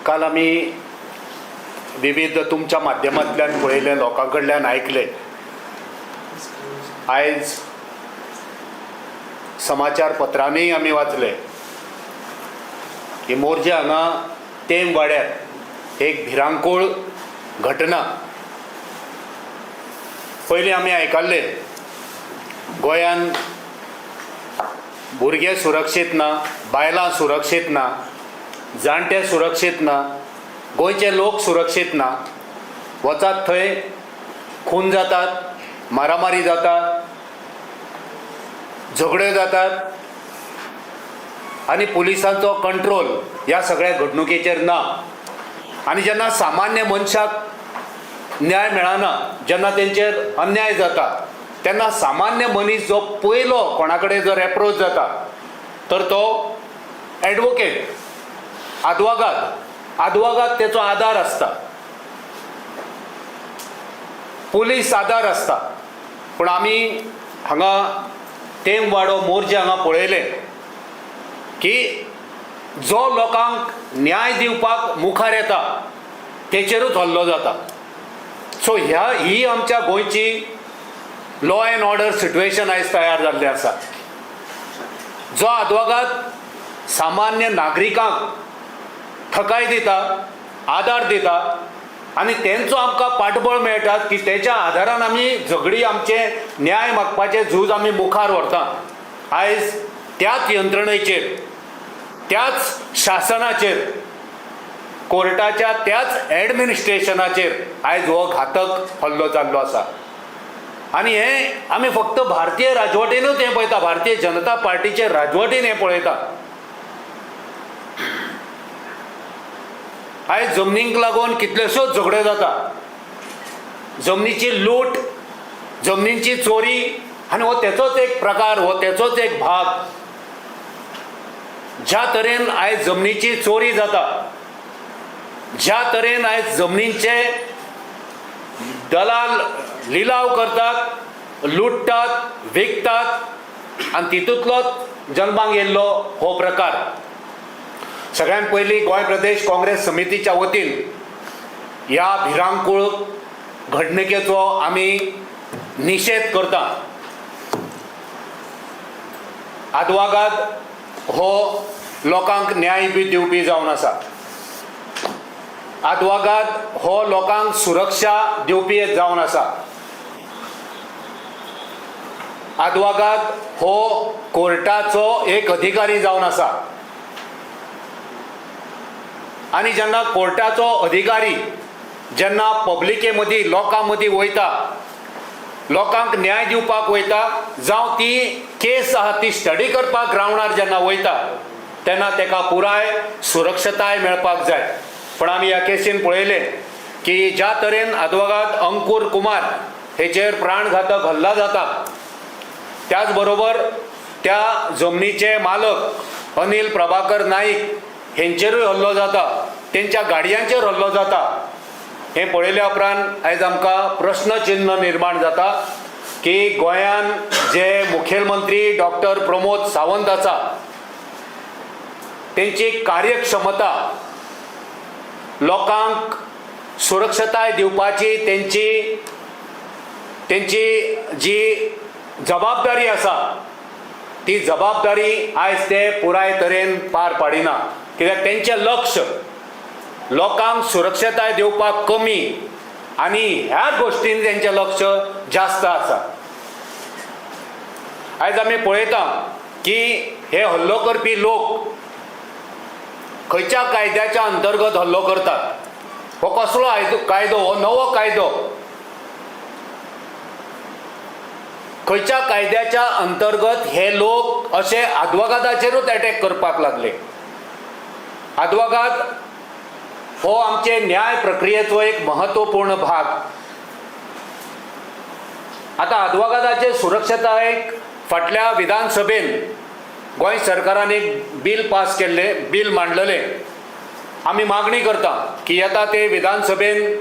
काल आम्ही विविध तुमच्या माध्यमांतल्यान पळयले, लोकां कडल्यान आयकले. आयज समाचार पत्रांनीय आमी वाचले की मोर्जे हांगा तेम वाड्यार एक भिरांकूळ घटना. पयलीं आमी आयकल्ले गोंयान भुरगे सुरक्षीत ना, बायलां सुरक्षीत ना, जाणटे सुरक्षीत ना, गोंयचे लोक सुरक्षीत ना. वचात थंय खून जातात, मारामारी जातात, झगड्यो जातात आनी पुलिसांचो कंट्रोल ह्या सगळ्या घडणुकेचेर ना. आनी जेन्ना सामान्य मनशाक न्याय मेळना, जेन्ना तेंचेर अन्याय जाता, तेन्ना सामान्य मनीस जो पयलो कोणा कडेन जर एप्रोच जाता तर तो एडवोकेट, आदवोगाद तेचो आदार आसता, पुलीस आदार आसता. पूण आमी हांगा तेम वाडो मोर्जे हांगा पळयले की जो लोकांक न्याय दिवपाक मुखार येता तेचेरूच हल्लो जाता. सो ही आमच्या गोंयची लॉ एंड ऑर्डर सिट्युएशन आयज तयार जाल्ली आसा. जो आदवोगाद सामान्य नागरिकांक थकाय दिता, आदार दिता आनी तेंचो आमकां पाठबळ मेळटा की तेच्या आदारान आमी झगडी आमचे न्याय मागपाचें झूज आमी मुखार व्हरता. आयज त्याच यंत्रणेचेर, त्याच शासनाचेर, कोर्टाच्या त्याच एडमिनिस्ट्रेशनाचेर आयज हो घातक हल्लो जाल्लो आसा. आनी हें आमी फक्त भारतीय राजवटीनूच हें पळयता, भारतीय जनता पार्टीचे राजवटीन हें पळयता. आयज जमनींक लागून कितल्योश्योच झगड्यो जाता, जमनीची लूट, जमनींची चोरी, आनी हो तेचोच एक प्रकार, हो तेचोच एक भाग. ज्या तरेन आयज जमनीची चोरी जाता, ज्या तरेन आयज जमनींचे दलाल लिलाव करतात, लुटतात, विकतात आनी तितूंतलोच जल्माक येयल्लो हो प्रकार. सगळ्यात पयलीं गोंय प्रदेश काँग्रेस समितीच्या वतीन ह्या भिरांकूळ घडणुकेचो आमी निशेध करता. आदवोगाद हो लोकांक न्याय बी दिवपी जावन आसा. आदवोगाद हो लोकांक सुरक्षा दिवपी जावन आसा. आदवोगाद हो कोर्टाचो एक अधिकारी जावन आसा. आनी जेन्ना कोर्टाचो अधिकारी जेन्ना पब्लिके मदीं, लोकां मदीं वयता, लोकांक न्याय दिवपाक वयता, जावं ती केस आहा ती स्टडी करपाक ग्रावंडार जेन्ना वयता, तेन्ना तेका पुराय सुरक्षताय मेळपाक जाय. पण आमी ह्या केसीन पळयलें की ज्या तरेन आदवोगाद अंकुर कुमार हेचेर प्राणघातक हल्ला जाता, त्याच बरोबर त्या जमनीचे मालक अनिल प्रभाकर नाईक हेंचेरूय हल्लो जाता, तेंच्या गाडयांचेर हल्लो जाता. हें पळयल्या उपरांत आयज आमकां प्रश्नचिन्ह निर्माण जाता की गोंयान जे मुखेलमंत्री डॉक्टर प्रमोद सावंत आसा, तेंची कार्यक्षमता, लोकांक सुरक्षताय दिवपाची तेंची जी जबाबदारी आसा, ती जबाबदारी आयज ते पुराय तरेन पार पाडिना. कित्याक तेंचें लक्ष लोकांक सुरक्षताय दिवपाक कमी आनी ह्या गोश्टींनी तेंचें लक्ष जास्त आसा. आयज आमी पळयता की हे हल्लो करपी लोक खंयच्या कायद्याच्या अंतर्गत हल्लो करतात. हो कसलो कायदो? हो नवो कायदो. खंयच्या कायद्याच्या अंतर्गत हे लोक अशे आदवोगादाचेरूच अटॅक करपाक लागले? आदवोगाद हो आमचे न्याय प्रक्रियेचो एक महत्वपूर्ण भाग. आता आदवोगादाचे सुरक्षतायेक फाटल्या विधानसभेन गोंय सरकारान एक बिल पास केल्ले, बिल मांडलेले. आमी मागणी करता की येता ते विधानसभेन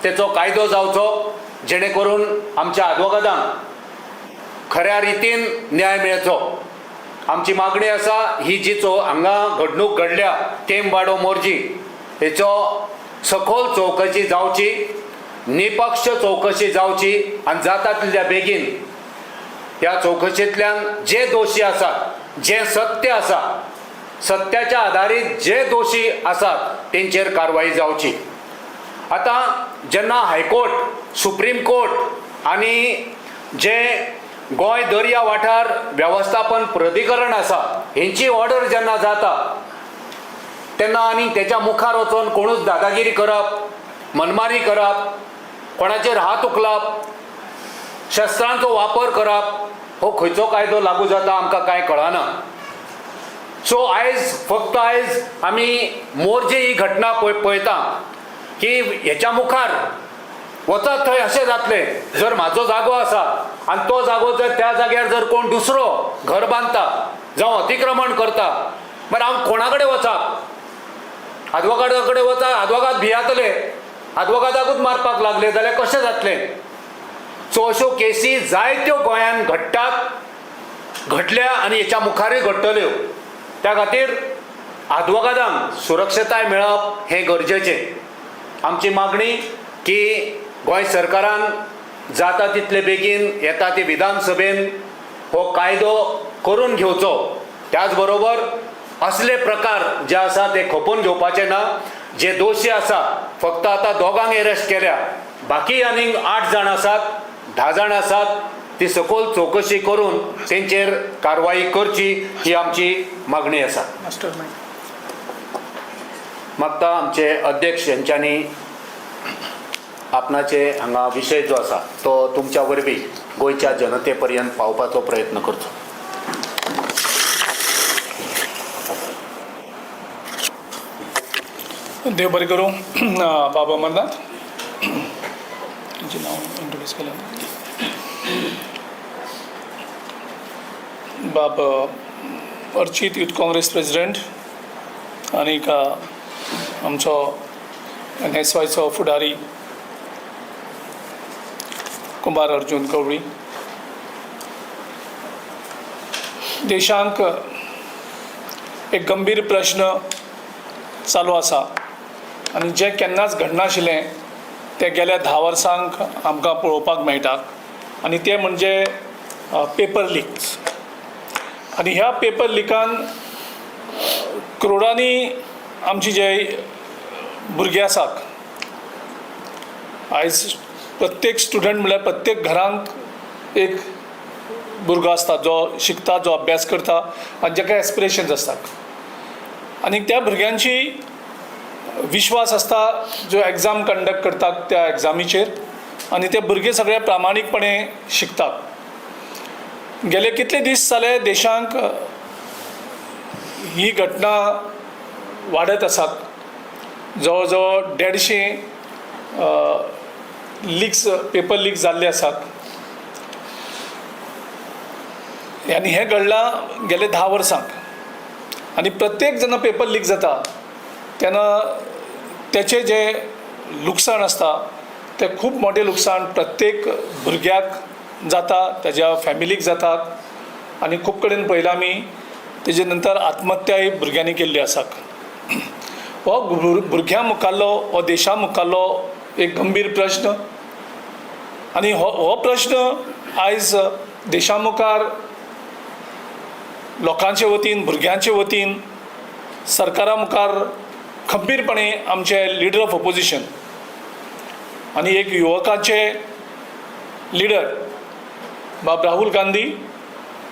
तेचो कायदो जावचो, जेणे करून आमच्या आदवोगादांक खऱ्या रितीन न्याय मेळचो. आमची मागणी आसा ही जी हांगा घडणूक घडल्या तेम वाडो मोर्जी, हेचो सखोल चौकशी जावची, निपक्ष चौकशी जावची आनी जाता तितल्या बेगीन ह्या चौकशेंतल्यान जे दोशी आसात, जे सत्य आसा, सत्याच्या आधारीत जे दोशी आसात तेंचेर कारवाई जावची. आतां जेन्ना हायकोर्ट, सुप्रीम कोर्ट आनी जे गोंय दर्या वाठार वेवस्थापन प्राधिकरण आसा हेंची ऑर्डर जेन्ना जाता तेन्ना आनी तेच्या मुखार वचून कोणूच दादागिरी करप, मनमारी करप, कोणाचेर हात उखलप, शस्त्रांचो वापर करप हो खंयचो कायदो लागू जाता आमकां कांय कळना. सो फक्त आयज आमी मोर्जे ही घटना पळयता की हेच्या मुखार वचत थंय अशें जातलें. जर म्हाजो जागो आसा आनी तो जागो जर त्या जाग्यार जर कोण दुसरो घर बांदता जावं अतिक्रमण करता मागीर हांव कोणा कडेन वचप? आदवोगादा कडेन वता, आदवोगाद भियातले, आदवोगादाकूच मारपाक लागले जाल्यार कशें जातलें? सो अश्यो केसी जायत्यो गोंयांत घडल्या आनी हेच्या मुखारय घडटल्यो. त्या खातीर आदवोगादांक सुरक्षताय मेळप हें गरजेचें. आमची मागणी की गोंय सरकारान जाता तितले बेगीन येता ते विधानसभेन हो कायदो करून घेवचो. त्याच बरोबर असले प्रकार जे आसा ते खपोवन घेवपाचे ना. जे दोशी आसा फक्त आतां दोगांक एरेस्ट केल्या, बाकी आनीक 8 जाण आसात, 10 जाण आसात, ती सखोल चौकशी करून तेंचेर कारवाई करची ही आमची मागणी आसा. मागता आमचे अध्यक्ष यांच्यांनी आपणाचे हांगा विशय जो आसा तो तुमच्या वरवीं गोंयच्या जनते पर्यंत पावपाचो प्रयत्न करचो. देव बरें करूं. बाबा अमरनाथ हांचें नांव इंट्रोड्यूस केलें. बाब अर्चित यूथ काँग्रेस प्रेसिडेंट आनीक आमचो NSYचो फुडारी कुमार अर्जुन कवळी. देशांक एक गंभीर प्रश्न चालू आसा आनी जें केन्नाच घडनाशिल्लें तें गेल्या 10 वर्सांक आमकां पळोवपाक मेळटा आनी तें म्हणजे पेपर लीक्स. आनी ह्या पेपर लिकान करोडांनी आमची जे भुरगे आसात, आयज प्रत्येक स्टुडंट म्हळ्यार प्रत्येक घरांत एक भुरगो आसता जो शिकता, जो अभ्यास करता आनी जाका एस्पिरेशन्स आसतात आनी त्या भुरग्यांची विश्वास आसता जो एग्जाम कंडक्ट करतात त्या एग्जामीचेर आनी ते भुरगे सगळे प्रामाणीकपणे शिकतात. गेले कितले दीस जाले देशांक ही घटना वाडत आसात. जवळ जवळ 150 लीक्स, पेपर लीक जाल्ले आसात आनी हें घडलां गेले 10 वर्सांक. आनी प्रत्येक जेन्ना पेपर लीक जाता तेन्ना तेचें जें लुकसाण आसता तें खूब मोठें लुकसाण प्रत्येक भुरग्याक जाता, तेज्या फॅमिलीक जातात आनी खूब कडेन पळयलां आमी तेजे नंतर आत्महत्याय भुरग्यांनी केल्ली आसात. हो भुरग्यां मुखारलो, हो देशा मुखारलो एक गंभीर प्रश्न आनी हो प्रश्न आयज देशा मुखार लोकांचे वतीन, भुरग्यांचे वतीन सरकारा मुखार खंबीरपणे आमचे लिडर ऑफ ऑपोजिशन आनी एक युवकाचे लिडर बाब राहुल गांधी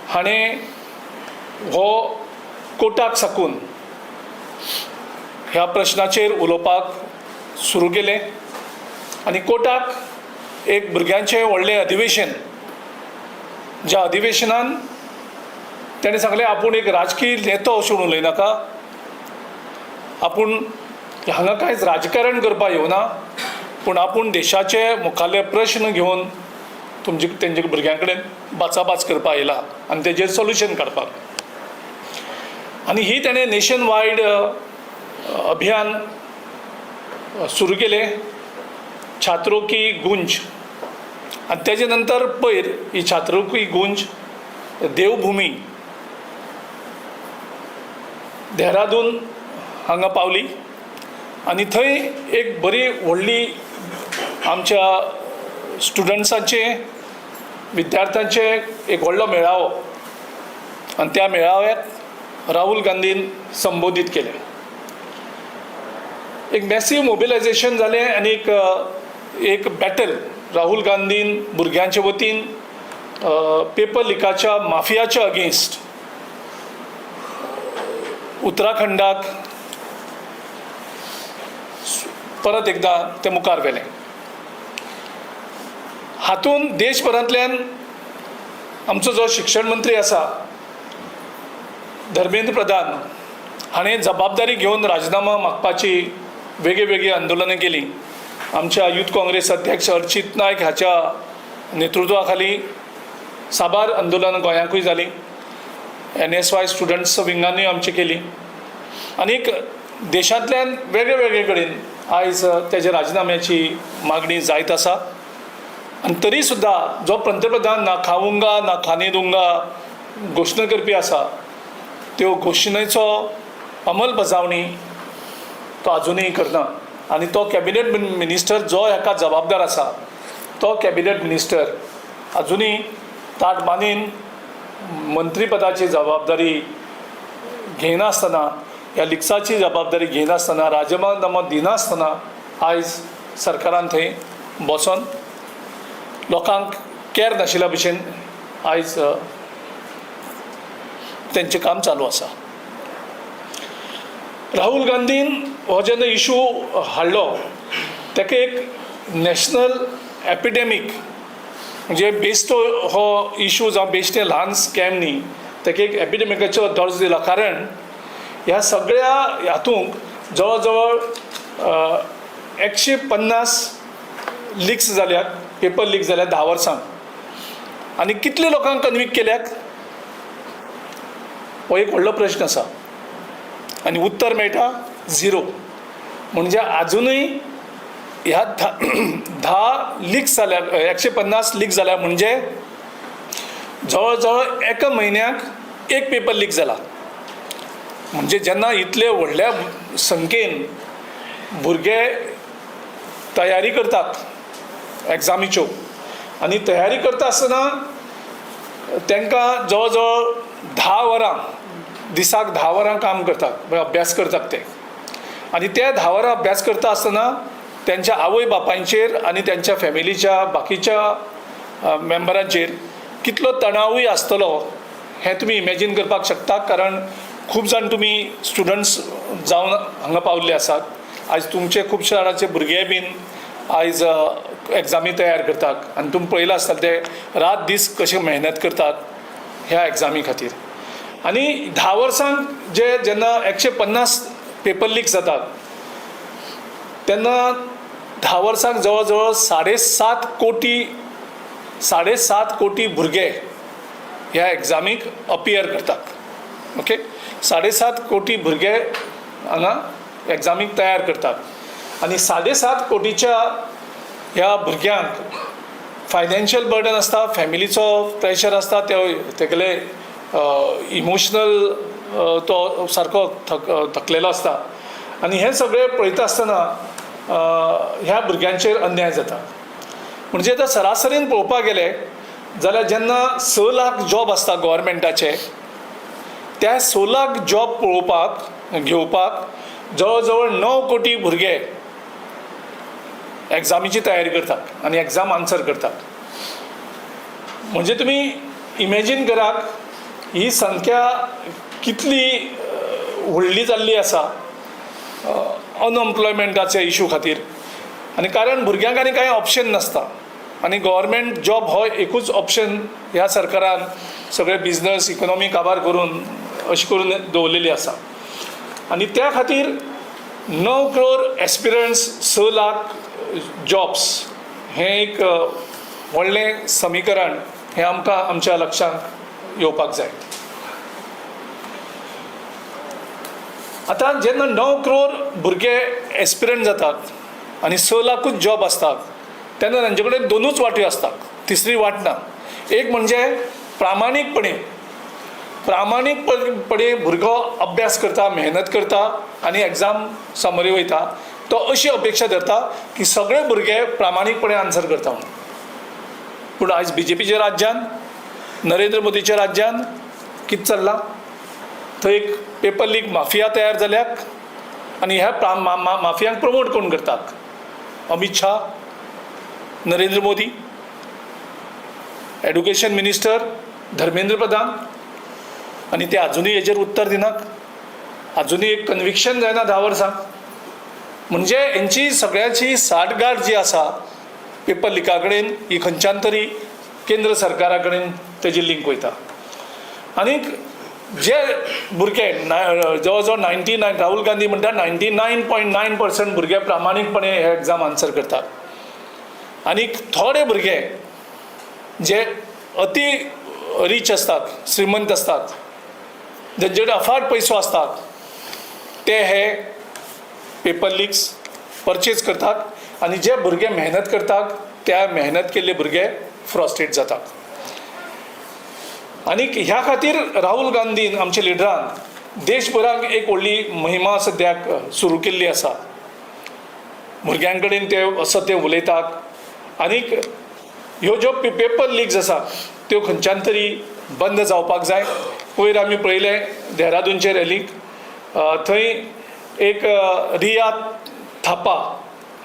हाणें हो कोर्टाक साकून ह्या प्रश्नाचेर उलोवपाक सुरू केलें आनी कोर्टाक एक भुरग्यांचें व्हडलें अधिवेशन, ज्या अधिवेशनान तेणें सांगलें आपूण एक राजकीय नेतो अशें उलयनाका, आपूण हांगा कांयच राजकारण करपाक येवना, पूण आपूण देशाचे मुखारले प्रश्न घेवन तेंचे भुरग्यां कडेन बाचाबाच करपाक येयला आनी तेजेर सोल्युशन काडपाक. आनी ही तेणें नेशन वायड अभियान सुरू केलें, छात्रों की गूंज. आनी तेजे नंतर पयर ही छात्रों की गूंज देवभूमी देहरादून हांगा पावली आनी थंय एक बरी व्हडली आमच्या स्टुडंट्सांचे विद्यार्थ्यांचे एक व्हडलो मेळावो आनी त्या मेळाव्याक राहुल गांधीन संबोधीत केलें. एक मॅसिव मोबिलायजेशन जालें आनी एक बॅटल राहुल गांधीन भुरग्यांचे वतीन पेपर लिकाच्या माफियाच्या अगेन्स्ट उत्तराखंडाक परत एकदां ते मुखार व्हेलें. हातूंत देशभरांतल्यान आमचो जो शिक्षण मंत्री आसा धर्मेंद्र प्रधान हाणें जबाबदारी घेवन राजिनामा मागपाची वेगळी वेगळी आंदोलनां केलीं. आमच्या यूथ काँग्रेस अध्यक्ष अर्चित नायक हाच्या नेतृत्वा खाली साबार आंदोलनां गोंयांकूय जालीं. NSY स्टुडंट्स विंगांनी आमची केली. आनीक देशांतल्यान वेगळे वेगळे कडेन आयज तेजे राजिनाम्याची मागणी जायत आसा. आनी तरी सुद्दां जो पंतप्रधान ना खाऊंगा ना खाने दूंगा घोशणा करपी आसा त्यो घोशणेचो अंमलबजावणी तो आजुनूय करना. आनी तो कॅबिनेट मिनिस्टर जो हाका जबाबदार आसा तो कॅबिनेट मिनिस्टर आजुनूय ताट बांदीन मंत्रीपदाची जबाबदारी घेयनासतना ह्या लिक्साची जबाबदारी घेयनासतना राजिनामा दिनासतना आयज सरकारान थंय बसोन लोकांक कॅर नाशिल्ल्या भशेन आयज तेंचें काम चालू आसा. राहुल गांधीन हो जेन्ना इशू हाडलो ताका एक नॅशनल एपिडेमीक म्हणजे बेश्टो हो इशू जावं बेश्टे ल्हान स्कॅम न्ही ताका एक एपिडेमिकाचो दर्जो दिला. कारण ह्या सगळ्या हातूंक जवळ जवळ 150 लिक्स जाल्यात, पेपर लीक जाल्यात 10 वर्सां. आनी कितले लोकांक कन्विक्ट केल्यात हो एक व्हडलो प्रश्न आसा. आनी उत्तर मेळटा 0. म्हणजे आजुनूय ह्या 10 लिक्स जाल्या 150 लीक जाल्या म्हणजे जवळ जवळ एका म्हयन्याक एक पेपर लीक जाला. म्हणजे जेन्ना इतले व्हडल्या संख्येन भुरगे तयारी करतात एग्जामीच्यो आनी तयारी करता आसतना तांकां जवळ जवळ 10 वरां दिसाक 10 वरां काम करतात म्हणजे अभ्यास करतात ते. आनी ते 10 वरां अभ्यास करता आसतना त्यांच्या आवय बापायचेर आनी त्यांच्या फॅमिलीच्या बाकीच्या मेंबरांचेर कितलो तणावूय आसतलो हें तुमी इमॅजीन करपाक शकता. कारण खूब जाण तुमी स्टुडंट्स जावन हांगा पाविल्ले आसात. आयज तुमचे खुबशे जाणांचे भुरगे बीन आयज एग्जामी तयार करतात आनी तुमी पळयलां आसतलें ते रात दीस कशे मेहनत करतात ह्या एग्जामी खातीर. आनी 10 वर्सांक जेन्ना 150 पेपर लीक जातात तेन्ना 10 वर्सांक जवळ जवळ 7.5 कोटी भुरगे ह्या एग्जामीक अपियर करतात. ओके, 7.5 कोटी भुरगे हांगा एग्जामीक तयार करतात. आनी 7.5 कोटीच्या ह्या भुरग्यांक फायनान्शियल बर्डन आसता, फॅमिलीचो प्रेशर आसता, तेगेले इमोशनल तो सारको थकलेलो आसता. आनी हें सगळें पळयता आसतना ह्या भुरग्यांचेर अन्याय जाता. म्हणजे आतां सरासरीन पळोवपाक गेले जाल्यार जेन्ना 6 लाख जॉब आसता गव्हर्मेंटाचे त्या 6 लाख जॉब घेवपाक जवळ जवळ 9 कोटी भुरगे एग्जामीची तयारी करतात आनी एग्जाम आन्सर करतात. म्हणजे तुमी इमॅजीन करात ही संख्या कितली व्हडली जाल्ली आसा अनएम्प्लॉयमेंटाच्या इशू खातीर. आनी कारण भुरग्यांक आनी कांय ऑप्शन नासता आनी गव्हर्मेंट जॉब हो एकूच ऑप्शन ह्या सरकारान सगळे बिजनस इकॉनॉमी काबार करून अशी करून दवरलेली आसा. आनी त्या खातीर 9 करोड एस्पिरंट्स 6 लाख जॉब्स हें एक व्हडलें समीकरण हें आमकां आमच्या लक्षांत येवपाक जाय. आतां जेन्ना 9 करोड भुरगे एस्पिरंट जातात आनी 6 लाखूच जॉब आसतात तेन्ना तांचे कडेन 2च वाटी आसतात, तिसरी वाट ना. एक म्हणजे प्रामाणीकपणे भुरगो अभ्यास करता, मेहनत करता आनी एग्जाम समोर वयता. तो अशी अपेक्षा धरता की सगळे भुरगे प्रामाणीकपणे आन्सर करता म्हणून. पूण आयज BJPच्या राज्यान नरेंद्र मोदीच्या राज्यान कितें चल्लां, थंय एक पेपर लीक माफिया तयार जाल्यात आनी ह्या माफियांक प्रमोट कोण करतात? अमित शाह, नरेंद्र मोदी, एड्युकेशन मिनिस्टर धर्मेंद्र प्रधान, आनी ते अजुनूय हेजेर उत्तर दिनात. अजुनूय एक कन्विक्शन जायना 10 वर्सां. म्हणजे हेंची सगळ्याची साठगांठ जी आसा पेपर लिका कडेन ही खंयच्यान तरी केंद्र सरकारा कडेन तेजी लिंक वयता. आनीक जे भुरगे जवळ जवळ 99 राहुल गांधी म्हणटा 99.9% भुरगे प्रामाणीकपणे हे एग्जाम आन्सर करतात. आनीक थोडे भुरगे जे अति रीच असतात, श्रीमंत असतात, जेंचे अफाट पयसो असतात, ते हे पेपर लीक्स परचेज करतात आनी जे भुरगे मेहनत करतात त्या मेहनत केल्ले भुरगे फ्रस्ट्रेट जातात. आनीक ह्या खातीर राहुल गांधीन आमच्या लिडरान देशभराक एक व्हडली मोहिमा सद्याक सुरू केल्ली आसा. भुरग्यां कडेन ते असो ते उलयतात. आनीक ह्यो ज्यो पेपर लीक्स आसा त्यो खंयच्यान तरी बंद जावपाक जाय. पयर आमी पळयलें देहरादूनचे रॅलीक, थंय एक रिया थापा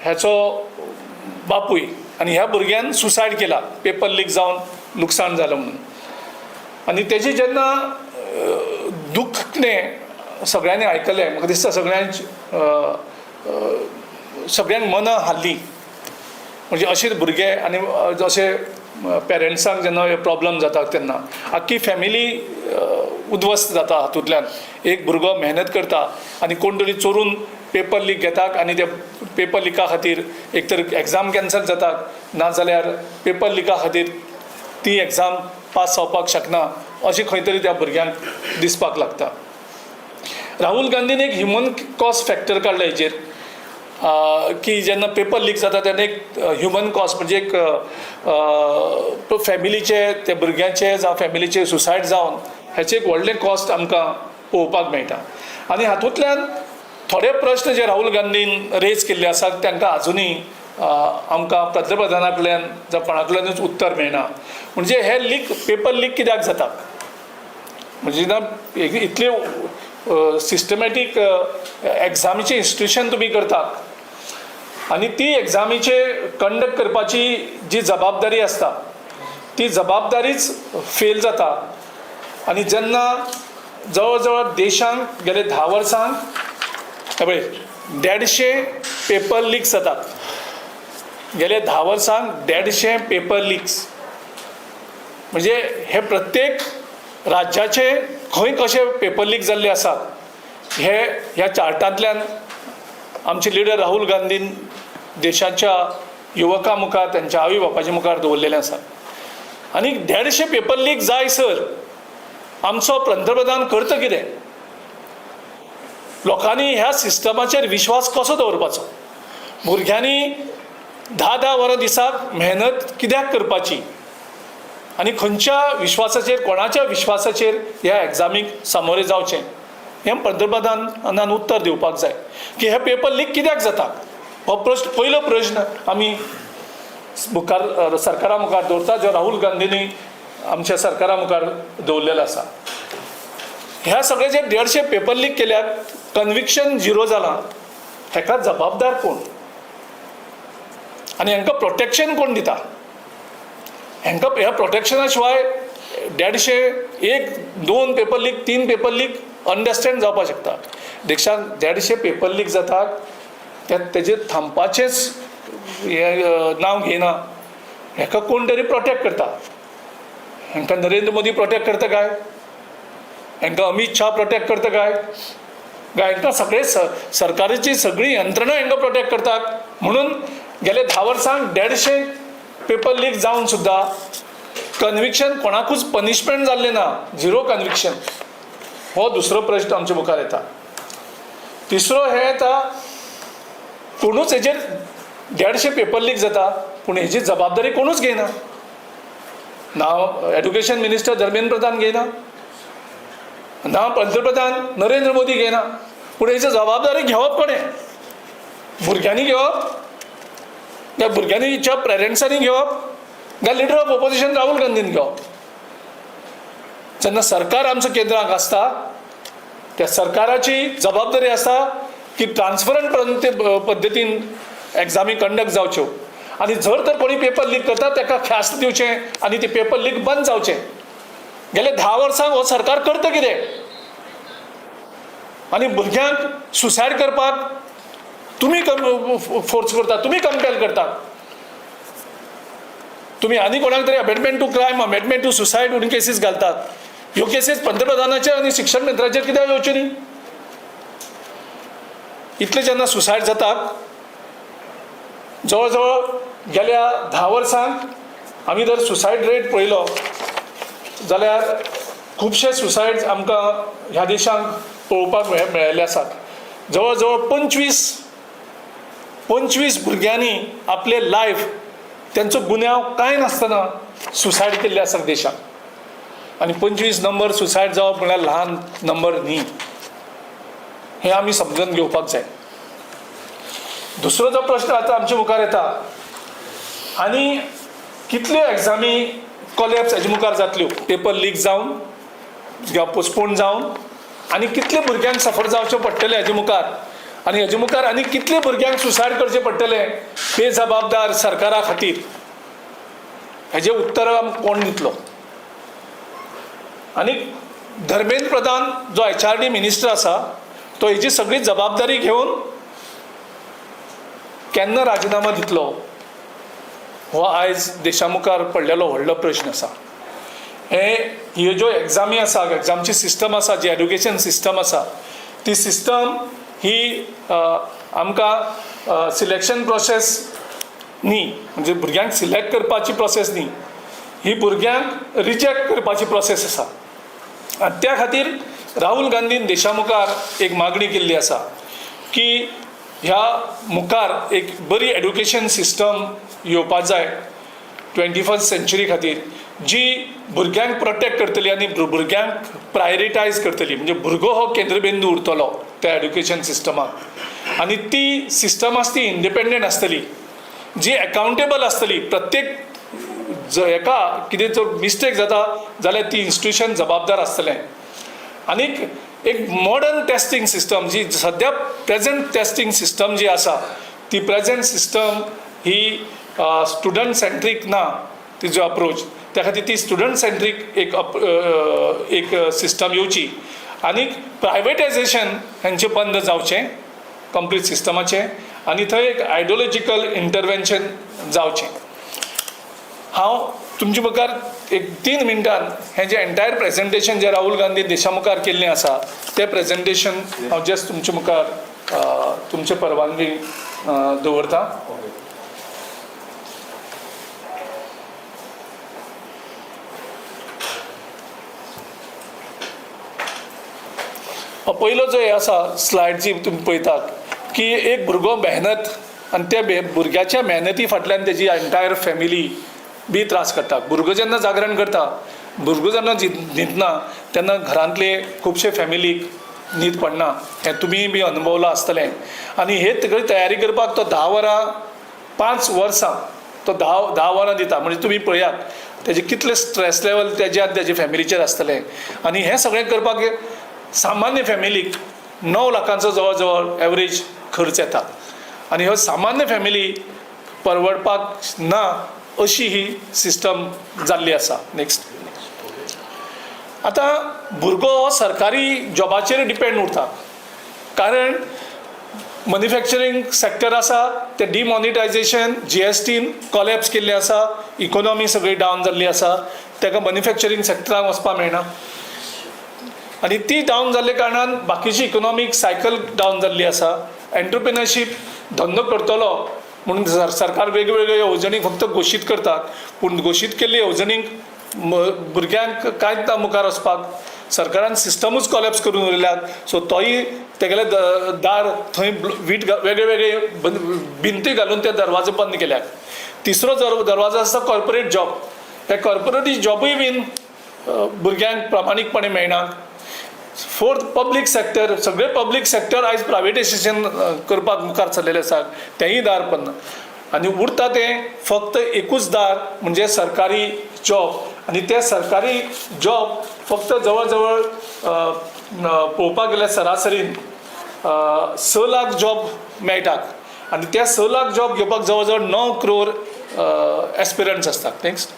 ह्याचो बापूय आनी ह्या भुरग्यान सुसायड केला पेपर लीक जावन लुकसाण जालें म्हणून. आनी तेजी जेन्ना दुखणें सगळ्यांनी आयकलें, म्हाका दिसता सगळ्यांक मनां हाल्ली. म्हणजे अशे भुरगे आनी जशे पेरंट्सांक जेन्ना प्रॉब्लम जाता तेन्ना आख्खी फॅमिली उद्वस्त जाता हातूंतल्यान. एक भुरगो मेहनत करता आनी कोण तरी चोरून पेपर लीक घेतात आनी त्या पेपर लिका खातीर एक तर एग्जाम कॅन्सल जातात नाजाल्यार पेपर लिका खातीर ती एग्जाम पास जावपाक शकना अशें खंय तरी त्या भुरग्यांक दिसपाक लागता. राहुल गांधीन एक ह्युमन कॉस्ट फॅक्टर काडला हेजेर की जेन्ना पेपर लीक जाता तेन्ना एक ह्युमन कॉस्ट म्हणजे एक फॅमिलीचे त्या भुरग्यांचे जावं फॅमिलीचे सुसायड जावन हेचे एक व्हडलें कॉस्ट आमकां पळोवपाक मेळटा. आनी हातूंतल्यान थोडे प्रश्न जे राहुल गांधीन रेज केल्ले आसात तांकां अजुनूय आमकां पंतप्रधाना कडल्यान जावं कोणा कडल्यानूच उत्तर मेळना. म्हणजे हे लीक पेपर लीक कित्याक जाता? म्हणजे इतले सिस्टमॅटीक एग्जामीचे इन्स्टिट्यूशन तुमी करतात आनी ती एग्जामीचे कंडक्ट करपाची जी जबाबदारी आसता ती जबाबदारीच फेल जाता. आनी जेन्ना जवळ जवळ देशांक गेले 10 वर्सांक 150 पेपर लीक्स जातात. गेले 10 वर्सांक 150 पेपर लीक्स. म्हणजे हे प्रत्येक राज्याचे खंय कशे पेपर लीक जाल्ले आसात हे ह्या चार्टांतल्यान आमचे लिडर राहुल गांधीन देशाच्या युवकां मुखार त्यांच्या आवय बापाच्या मुखार दवरलेलें आसा. आनी 150 पेपर लीक जायसर आमचो पंतप्रधान करता कितें? लोकांनी ह्या सिस्टमाचेर विश्वास कसो दवरपाचो? भुरग्यांनी 10 वरां दिसाक मेहनत कित्याक करपाची आनी खंयच्या विश्वासाचेर कोणाच्या विश्वासाचेर ह्या एग्जामीक सामोरे जावचें हें पंतप्रधानान उत्तर दिवपाक जाय की हे पेपर लीक कित्याक जाता. हो प्रश्न पयलो प्रश्न आमी मुखार सरकारा मुखार दवरता जो राहुल गांधीनी आमच्या सरकारा मुखार दवरलेलो आसा. ह्या सगळे जे 150 पेपर लीक केल्यात कन्विक्शन 0 जालां हेका जबाबदार कोण आनी हांकां प्रोटेक्शन कोण दिता? हांकां ह्या प्रोटेक्शना शिवाय 150 1-2 paper leak 3 paper leak understand जावपाक शकता. देशांत 150 पेपर लीक जातात तेजेर थांबपाचेंच नांव घेयना. हाका कोण तरी प्रोटेक्ट करता. हांकां नरेंद्र मोदी प्रोटेक्ट करता काय? हांकां अमित शाह प्रोटेक्ट करता काय? हांकां सगळे सरकाराची सगळी यंत्रणा हांकां प्रोटेक्ट करतात. म्हणून गेले 10 वर्सांक 150 पेपर लीक जावन सुद्दां कन्विक्शन कोणाकूच पनिशमेंट जाल्लें ना. 0 कन्विक्शन. हो दुसरो प्रश्न आमच्या मुखार येता. तिसरो हे येता कोणूच हेजेर 150 पेपर लीक जाता पूण हेजी जबाबदारी कोणूच घेयना. ना एड्युकेशन मिनिस्टर धर्मेंद्र प्रधान घेयना, ना पंतप्रधान नरेंद्र मोदी घेयना. पूण हेची जबाबदारी घेवप कोणें? भुरग्यांनी घेवप, त्या भुरग्यांनीच्या पेरंट्सांनी घेवप, काय leader of opposition Rahul Gandhian घेवप. जेन्ना सरकार आमच्या केंद्राक आसता त्या सरकाराची जबाबदारी आसा की ट्रान्सपरंट पद्दतीन एग्जामी कंडक्ट जावच्यो, आनी जर तर कोणी पेपर लीक करता ताका ख्यास्त दिवचें आनी ते पेपर लीक बंद जावचें. गेले 10 वर्सां हो सरकार करता कितें? आनी भुरग्यांक सुसायड करपाक तुमी फोर्स करता, तुमी कंपेल करतात. तुमी आनी कोणाक तरी amendment to crime, amendment to suicide म्हणून केसीस घालतात. ह्यो केसीस पंतप्रधानाचेर आनी शिक्षण मंत्र्याचेर कित्याक येवच्यो न्ही? इतले जेन्ना सुसायड जातात, जवळ जवळ गेल्या 10 वर्सांक आमी जर सुसायड रेट पळयलो जाल्यार खुबशे सुसायड्स आमकां ह्या देशांत पळोवपाक मेळिल्ले आसात. जवळ जवळ 25 भुरग्यांनी आपले लायफ त्यांचो गुन्यांव कांय नासतना सुसायड केल्ले आसा देशांत. आनी 25 नंबर सुसायड जावप म्हळ्यार ल्हान नंबर न्ही, हें आमी समजून घेवपाक जाय. दुसरो जो प्रश्न आतां आमच्या मुखार येता, आनी कितल्यो एग्जामी कॉलेप्स हेजे मुखार जातल्यो, पेपर लीक जावन किंवा पोस्टपोन जावन, आनी कितले भुरग्यांक सफर जावचें पडटलें हेजे मुखार, आनी हेजे मुखार आनी कितले भुरग्यांक सुसायड करचें पडटलें बेजबाबदार सरकारा खातीर, हेजें उत्तर आमकां कोण दितलो? आनी धर्मेंद्र प्रधान जो HRD मिनिस्टर आसा तो हेजी सगळी जबाबदारी घेवन केन्ना राजिनामा दितलो, हो आयज देशा मुखार पडलेलो व्हडलो प्रश्न आसा. ह्यो ज्यो एग्जामी आसा, एग्जामची सिस्टम आसा, जी एड्युकेशन सिस्टम आसा, ती सिस्टम ही आमकां सिलेक्शन प्रोसेस न्ही, म्हणजे भुरग्यांक सिलेक्ट करपाची प्रोसेस न्ही, ही भुरग्यांक रिजेक्ट करपाची प्रोसेस आसा. आनी त्या खातीर राहुल गांधीन देशा मुखार एक मागणी केल्ली आसा की ह्या मुखार एक बरी एड्युकेशन सिस्टम येवपाक जाय 21st सेंचुरी खातीर, जी भुरग्यांक प्रोटेक्ट करतली आनी भुरग्यांक प्रायोरिटायज करतली. म्हणजे भुरगो हो केंद्रबिंदू उरतलो त्या एड्युकेशन सिस्टमाक, आनी ती सिस्टम आसा ती इंडिपेंडंट आसतली, जी अकाउंटेबल आसतली. प्रत्येक हेका कितें जर मिस्टेक जाता जाल्यार ती इन्स्टिट्यूशन जबाबदार आसतलें. आनीक एक मॉडर्न टेस्टिंग सिस्टम, जी सद्या प्रेझेंट टेस्टिंग सिस्टम जी आसा ती प्रेझेंट सिस्टम ही स्टुडंट सेंट्रीक ना तिजो अप्रोच, त्या खातीर ती स्टुडंट सेंट्रीक एक सिस्टम येवची. आनीक प्रायवेटायझेशन हेंचें बंद जावचें कंप्लीट सिस्टमाचें, आनी थंय एक आयडियोलॉजिकल इंटरवेंशन जावचें. हांव तुमचे मुखार एक 3 मिनटान हें जें एंटायर प्रेझेंटेशन जें राहुल गांधी देशा मुखार केल्लें आसा तें प्रेझेंटेशन हांव जस्ट तुमचे मुखार तुमचे परवानगी दवरता. पयलो जो हे आसा स्लायड जी तुमी पळयतात की एक भुरगो मेहनत आनी त्या भुरग्याच्या मेहनती फाटल्यान तेजी एंटायर फॅमिली बी त्रास काडटा. भुरगो जेन्ना जागरण करता, भुरगो जेन्ना न्हिदना तेन्ना घरांतले खुबशे फॅमिलीक न्हीद पडना, हें तुमी बी अनुभवलां आसतलें. आनी हे सगळी तयारी करपाक तो 10 वरां 5 वर्सां तो 10 वरां दिता. म्हणजे तुमी पळयात तेजे कितले स्ट्रेस लेवल तेज्या तेजे फॅमिलीचेर आसतलें. आनी हें सगळें करपाक सामान्य फॅमिलीक 9 लाखांचो जवळ जवळ एवरेज खर्च येता. आनी ह्यो सामान्य फॅमिली परवडपाक ना अशी ही सिस्टम जाल्ली आसा. नेक्स्ट. आतां भुरगो हो सरकारी जॉबाचेर डिपेंड उरता, कारण मॅन्युफॅक्चरींग सेक्टर आसा तें डिमॉनिटायझेशन GSTन कॉलेप्स केल्लें आसा, इकॉनॉमी सगळी डावन जाल्ली आसा, ताका मॅन्युफॅक्चरींग सेक्टराक वचपाक मेळना. आनी ती डावन जाल्ले कारणान बाकीची इकॉनॉमीक सायकल डावन जाल्ली आसा. एंटरप्रिनरशीप धंदो करतलो म्हणून सरकार वेगवेगळ्यो येवजणी फक्त घोशीत करतात, पूण घोशीत केल्ले येवजणीक भुरग्यांक कांयच ना मुखार वचपाक. सरकारान सिस्टमूच कॉलेप्स करून उरयल्यात. सो तोय तेगेले दार थंय वेगळे वेगळे भिंती घालून ते दरवाजे बंद केल्यात. तिसरो दरवाजो आसा कॉर्पोरेट जॉब. हे कॉर्पोरेट जॉबूय बीन भुरग्यांक प्रामाणीकपणे मेळना. फोर्थ पब्लीक सेक्टर, सगळे पब्लीक सेक्टर आयज प्रायवेटायझेशन करपाक मुखार चल्लेले आसात, तेंय दार पडना. आनी उरता तें फक्त एकूच दार म्हणजे सरकारी जॉब. आनी ते सरकारी जॉब फक्त जवळ जवळ पळोवपाक गेल्यार सरासरीन 6 लाख जॉब मेळटात आनी त्या 6 लाख जॉब घेवपाक जवळ जवळ 9 करोड एस्पिरंट्स असतात. नेक्स्ट.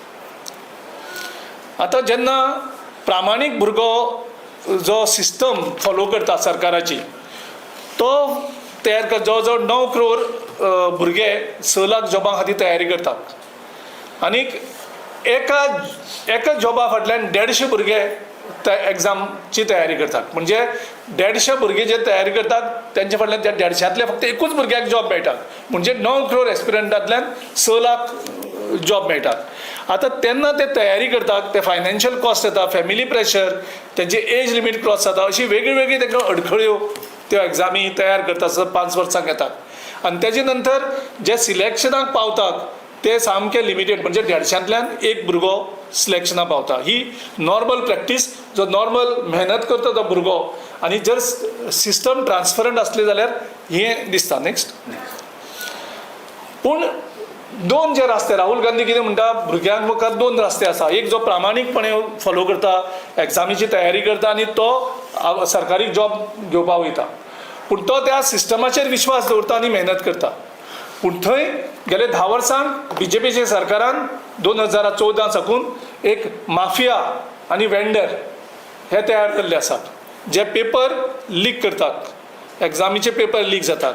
आतां जेन्ना प्रामाणीक भुरगो जो सिस्टम फॉलो करता सरकाराची तो तयार कर जवळ जवळ 9 करोड भुरगे 6 लाख जॉबां खातीर तयारी करतात आनीक एका जॉबा फाटल्यान 150 भुरगे एग्जामची तयारी करतात. म्हणजे 150 भुरगे जे तयारी करतात त्यांच्या फाटल्यान त्या 150तले फक्त एकूच भुरग्याक जॉब मेळटा. म्हणजे 9 करोड एस्पिरंटांतल्यान 6 लाख जॉब मेळटात. आता तेन्ना ते तयारी करतात, ते फायनान्शियल कॉस्ट येता, फॅमिली प्रेशर, त्यांचे एज लिमीट क्रॉस जाता, अशी वेगळी वेगळी तांकां अडखळ्यो त्यो एग्जामी तयार करता 5 वर्सांक येतात. आनी तेजे नंतर जे सिलेक्शनाक पावतात ते सामके लिमिटेड. म्हणजे 150तल्यान एक भुरगो सिलेक्शनाक पावता. ही नॉर्मल प्रॅक्टीस. जो नॉर्मल मेहनत करता तो भुरगो आनी जर सिस्टम ट्रान्सपरंट असले जाल्यार हें दिसता. नेक्स्ट. पूण 2 जे रस्ते, राहुल गांधी कितें म्हणटा, भुरग्यांक मुखार 2 रस्ते आसा. एक जो प्रामाणीकपणे फॉलो करता, एग्जामीची तयारी करता आनी तो सरकारी जॉब घेवपाक वयता. पूण तो त्या सिस्टमाचेर विश्वास दवरता आनी मेहनत करता. पूण थंय गेले 10 वर्सांक BJPच्या सरकारान 2014 साकून एक माफिया आनी वेंडर हे तयार केल्ले आसात, जे पेपर लीक करतात, एग्जामीचे पेपर लीक जातात.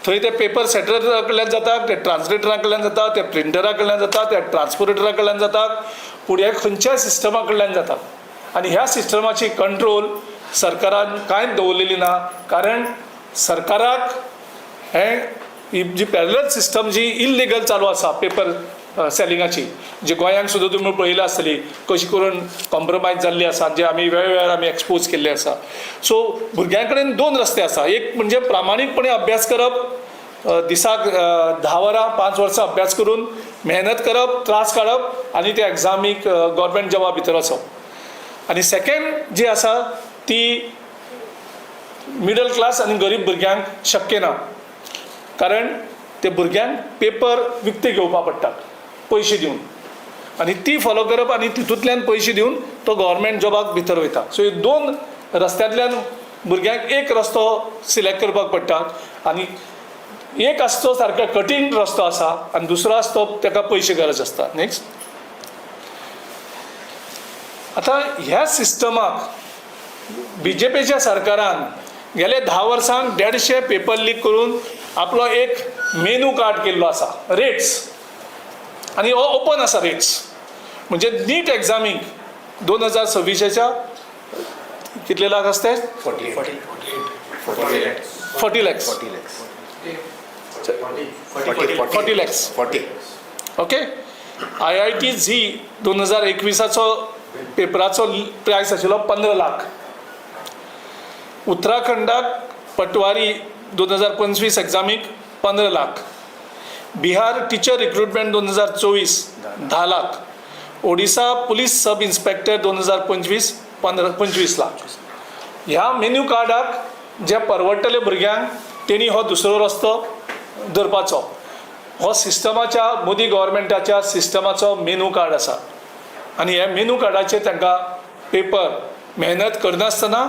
थंय ते पेपर सेटरा कडल्यान जातात, ते ट्रान्सलेटरा कडल्यान जातात, ते प्रिंटरा कडल्यान जातात, ते ट्रान्सपोर्टरा कडल्यान जातात, पूण हे खंयच्याय सिस्टमा कडल्यान जातात. आनी ह्या सिस्टमाची कंट्रोल सरकारान कांयच दवरलेली ना. कारण सरकाराक ही जी पॅरलल सिस्टम जी इल्लिगल चालू आसा पेपर सेलिंगाची, जी गोंयांक सुद्दां तुमी पळयली आसतली कशी करून कॉम्प्रोमायज जाल्ली आसा, जे आमी वेळोवेळ आमी एक्सपोज केल्ले आसा. सो भुरग्यां कडेन 2 रस्ते आसा. एक म्हणजे प्रामाणीकपणे अभ्यास करप, दिसाक 10 वरां 5 वर्सां अभ्यास करून मेहनत करप, त्रास काडप आनी त्या एग्जामीक गव्हर्मेंट जॉबा भितर वचप. आनी सेकंड जी आसा ती मिडल क्लास आनी गरीब भुरग्यांक शक्य ना. कारण ते भुरग्यांक पेपर विकते घेवपाक पडटात पयशे दिवन आनी ती फॉलो करप आनी तितूंतल्यान पयशे दिवन तो गव्हर्मेंट जॉबाक भितर वयता. सो हे 2 रस्त्यांतल्यान भुरग्यांक एक रस्तो सिलेक्ट करपाक पडटा आनी एक आसतो सारको कठीण रस्तो आसा आनी दुसरो आसतो ताका पयशे गरज आसता. नेक्स्ट. आतां ह्या सिस्टमाक BJPच्या सरकारान गेले 10 वर्सांक 150 पेपर लीक करून आपलो एक मेनू कार्ड केल्लो आसा, रेट्स. आनी हो ओपन आसा रेट्स. म्हणजे नीट एग्जामीक 2026च्या कितले लाख आसते? 40 लॅक्स. ओके. IIT झी 2021चो पेपराचो प्रायस आशिल्लो 15 लाख. उत्तराखंडाक पटवारी 2025 एग्जामीक 15 lakh. Bihar teacher recruitment 2024 10 lakh. Odisha police sub inspector 2025 25 lakh. ह्या मेन्यू कार्डाक जे परवडटले भुरग्यांक तेणी हो दुसरो रस्तो धरपाचो. हो सिस्टमाच्या मोदी गव्हर्मेंटाच्या सिस्टमाचो मेन्यू कार्ड आसा आनी ह्या मेन्यू कार्डाचेर तांकां पेपर मेहनत करनासतना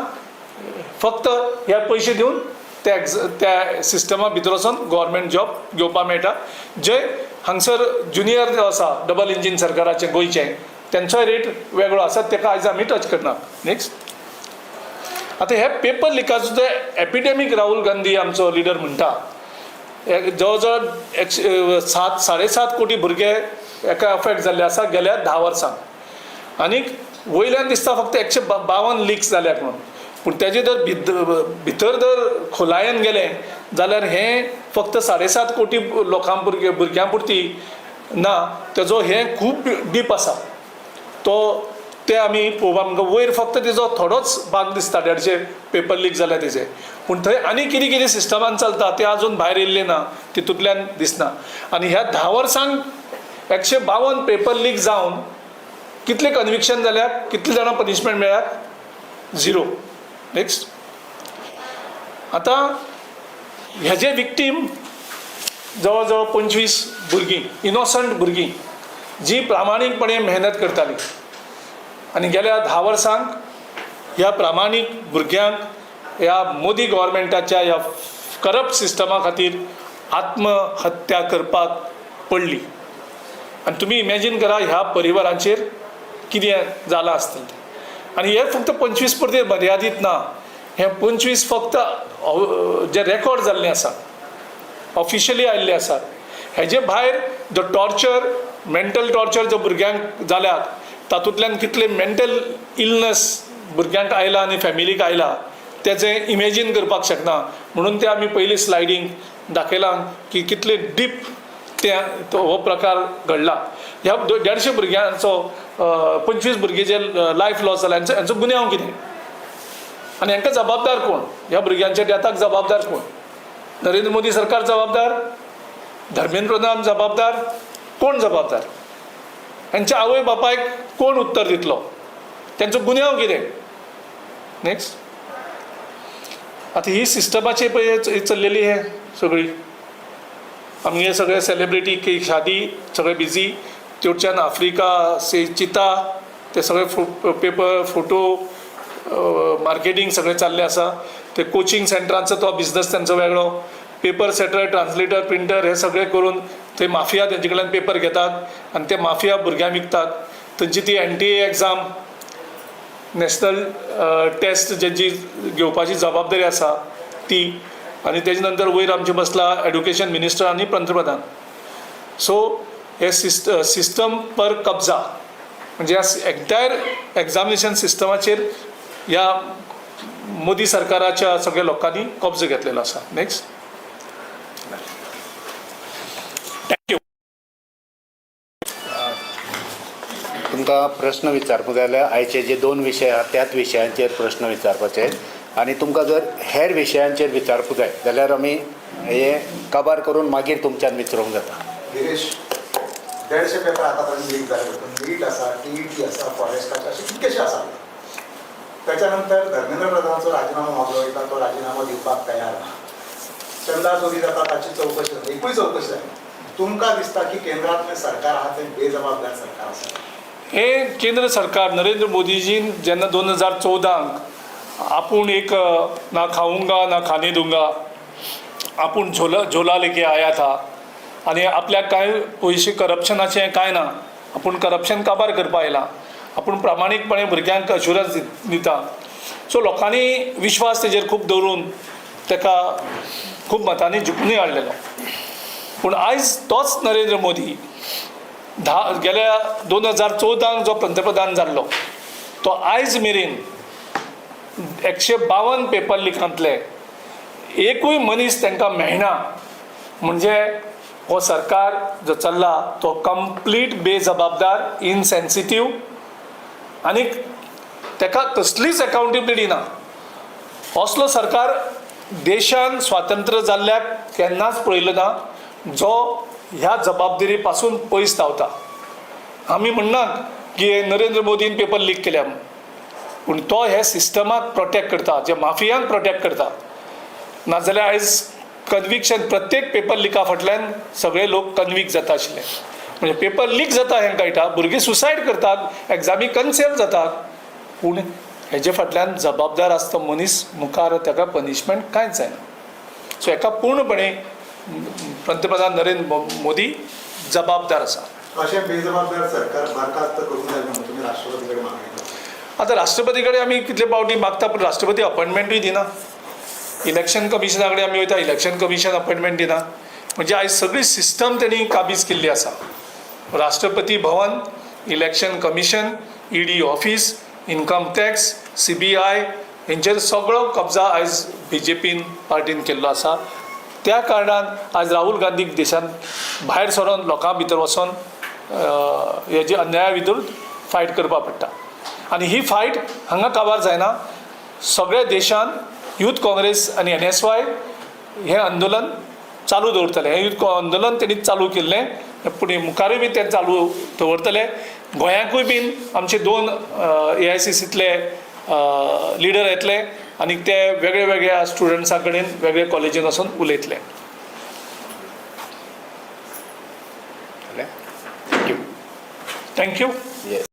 फक्त ह्या पयशे दिवन त्या सिस्टमा भितर वचून गव्हर्मेंट जॉब घेवपाक मेळटा. जे हांगसर ज्युनियर जो आसा डबल इंजीन सरकाराचे गोंयचे त्यांचो रेट वेगळो आसा, ताका आयज आमी टच करना. नेक्स्ट. आतां हे पेपर लिकाचो जे एपिडेमीक राहुल गांधी आमचो लिडर म्हणटा, जवळ जवळ 7.5 कोटी भुरगे एका अफेक्ट जाल्ले आसा गेल्या 10 वर्सांक. आनीक वयल्यान दिसता फक्त 152 लीक्स जाल्यात म्हणून. पूण तेजे जर भितर जर खोलायेन गेले जाल्यार हें फक्त 7.5 कोटी भुरग्यां पुरती ना, तेजो हें खूब डीप आसा. ते आमी पळोवपाक आमकां वयर फक्त तेजो थोडोच भाग दिसता 150 पेपर लीक जाल्या तेजे. पूण थंय आनी कितें कितें सिस्टमान चलता तें आजून भायर येयल्लें ना, तितूंतल्यान दिसना. आनी ह्या 10 वर्सांक 152 पेपर लीक जावन कितले कन्विक्शन जाल्यात, कितले जाणां पनिशमेंट मेळ्ळ्यात? 0. नेक्स्ट. आता ह्याचे विक्टीम जवळ 25 भुरगीं, इनोसंट भुरगीं जी प्रामाणीकपणे मेहनत करतालीं आनी गेल्या 10 वर्सांक ह्या प्रामाणीक भुरग्यांक ह्या मोदी गव्हर्मेंटाच्या ह्या करप्ट सिस्टमा खातीर आत्महत्या करपाक पडली. आनी तुमी इमॅजीन करा ह्या परिवारांचेर कितें जालां आसतलें तें. आनी हे फक्त 25 परते मर्यादीत ना, हे 25 फक्त जे रेकॉर्ड जाल्लें आसा, ऑफिशियली आयिल्ले आसात. हेजे भायर द टॉर्चर, मेंटल टॉर्चर जो भुरग्यांक जाल्यात, तातूंतल्यान कितले मेंटल इलनस भुरग्यांक आयला आनी फॅमिलीक आयला तेजें इमॅजीन करपाक शकना. म्हणून ते आमी पयलीं स्लायडींग दाखयलां की कितले डीप हो प्रकार घडला. ह्या 150 भुरग्यांचो 25 भुरगे जे लायफ लॉस जाला हांचो गुन्यांव कितें आनी हांकां जबाबदार कोण? ह्या भुरग्यांच्या डेथाक जबाबदार कोण? नरेंद्र मोदी सरकार जबाबदार? धर्मेंद्र प्रधान जबाबदार? कोण जबाबदार? हांच्या आवय बापायक कोण उत्तर दितलो? त्यांचो गुन्यांव कितें? नेक्स्ट. आता ही सिस्टमाचे पळय चल्लेली हे सगळी आमगे सगळे सेलिब्रिटी की शादी सगळे बिजी, तेवच्यान आफ्रिका से चिता ते सगळे पेपर फोटो मार्केटिंग सगळें चाललें आसा. ते कोचिंग सेंटरांचो तो बिझनस त्यांचो वेगळो, पेपर सेटर, ट्रान्सलेटर, प्रिंटर हे सगळें करून थंय माफिया तेंचे कडल्यान पेपर घेतात आनी ते माफिया भुरग्यांक विकतात. थंयची ती NTA एग्जाम, नॅशनल टेस्ट जी घेवपाची जबाबदारी आसा ती, आनी तेजे नंतर वयर आमचे बसला एड्युकेशन मिनिस्टर आनी पंतप्रधान. सो हे सिस्टम पर कब्जा म्हणजे ह्या एंटायर एग्जामिनेशन सिस्टमाचेर ह्या मोदी सरकाराच्या सगळ्या लोकांनी कब्जो घेतलेलो आसा. नेक्स्ट. थँक्यू. तुमकां प्रश्न विचारपाक जाल्यार आयचे जे 2 विशय आहात त्याच विशयांचेर प्रश्न विचारपाचे आनी तुमकां जर हेर विशयांचेर विचारपूक जाय जाल्यार आमी हे कवर करून मागीर तुमच्यान विचारूंक जाता. गिरीश, 150 पेपर आतां पर्यंत लीक जाले, नीट आसा, TET आसा, फॉरेस्टाचे असे कितकेशे आसा. त्याच्यानंतर धर्मेंद्र प्रधानाचो राजिनामा मागलो वयता, तो राजिनामा दिवपाक तयार ना. चंदा चोरी जाता ताची चौकशी जाता, एकूय चौकशी जाली. तुमकां दिसता की केंद्रांतलें सरकार आहा तें बेजबाबदार सरकार आसा? हे केंद्र सरकार नरेंद्र मोदीजीन जेन्ना 2014 आपूण एक ना खाऊंगा ना खाने दूंगा, आपूण झोला लेके आया था आनी आपल्याक कांय पयशे करप्शनाचें कांय ना, आपूण करप्शन काबार करपा आयला, आपूण प्रामाणीकपणे भुरग्यांक अश्युरन्स दिता. सो लोकांनी विश्वास तेजेर खूब दवरून ताका खूब मतांनी जिखूनय हाडलेलो. पूण आयज तोच नरेंद्र मोदी गेल्या 2014 जो पंतप्रधान जाल्लो तो आयज मेरेन 152 पेपर लिकांतले एकूय मनीस तांकां मेळना. म्हणजे हो सरकार जो चल्ला तो कंप्लीट बेजबाबदार, इनसेन्सिटीव आनी ताका कसलीच अकाउंटेबिलिटी ना. असलो सरकार देशान स्वातंत्र्य जाल्ल्याक केन्नाच पळयलो ना जो ह्या जबाबदारी पासून पयस धांवता. आमी म्हणनात की नरेंद्र मोदीन पेपर लीक केल्या, पूण तो हे सिस्टमाक प्रोटेक्ट करता, जे माफियांक प्रोटेक्ट करता. नाजाल्यार आयज कन्विक्शन प्रत्येक पेपर लिका फाटल्यान सगळे लोक कन्विक्ट जाता आशिल्ले. म्हणजे पेपर लीक जाता हें कळटा, भुरगीं सुसायड करतात, एग्जामी कन्सेल जातात, पूण हेजे फाटल्यान जबाबदार आसता मनीस मुखार ताका पनिशमेंट कांयच जायना. सो हेका पूर्णपणे पंतप्रधान नरेंद्र मोदी जबाबदार आसा. अशें बेजबाबदार सरकार बरखास्त करूंक जाय म्हणून तुमी राष्ट्रपती कडेन मागयता. आता राष्ट्रपती कडेन आमी कितले फावटी मागता, पूण राष्ट्रपती अपॉयंटमेंटूय दिना. इलेक्शन कमिशना कडेन आमी वयता, इलेक्शन कमिशन अपॉयंटमेंट दिना. म्हणजे आयज सगळी सिस्टम तेणी काबीज केल्ली आसा. Rashtrapati Bhavan, election commission, ED office, income tax, CBI हेंचेर सगळो कब्जा आयज BJP पार्टीन केल्लो आसा. त्या कारणान आज राहुल गांधीक देशान भायर सरोन लोकां भितर वचोन हेजे अन्याया विरुद्ध फायट करपा पडटा. आनी ही फायट हांगा काबार जायना. सगळ्या देशान यूथ काँग्रेस आनी NSY हें आंदोलन चालू दवरतले. हें यूथ आंदोलन तेणी चालू केल्लें, पुढे मुखारूय बी तें चालू दवरतले. गोंयाकूय बीन आमचे 2 AICCतले लिडर येतले आनी ते वेगळ्या वेगळ्या स्टुडंट्सां कडेन वेगळ्या कॉलेजीन वचून उलयतले. Thank you thank you. येस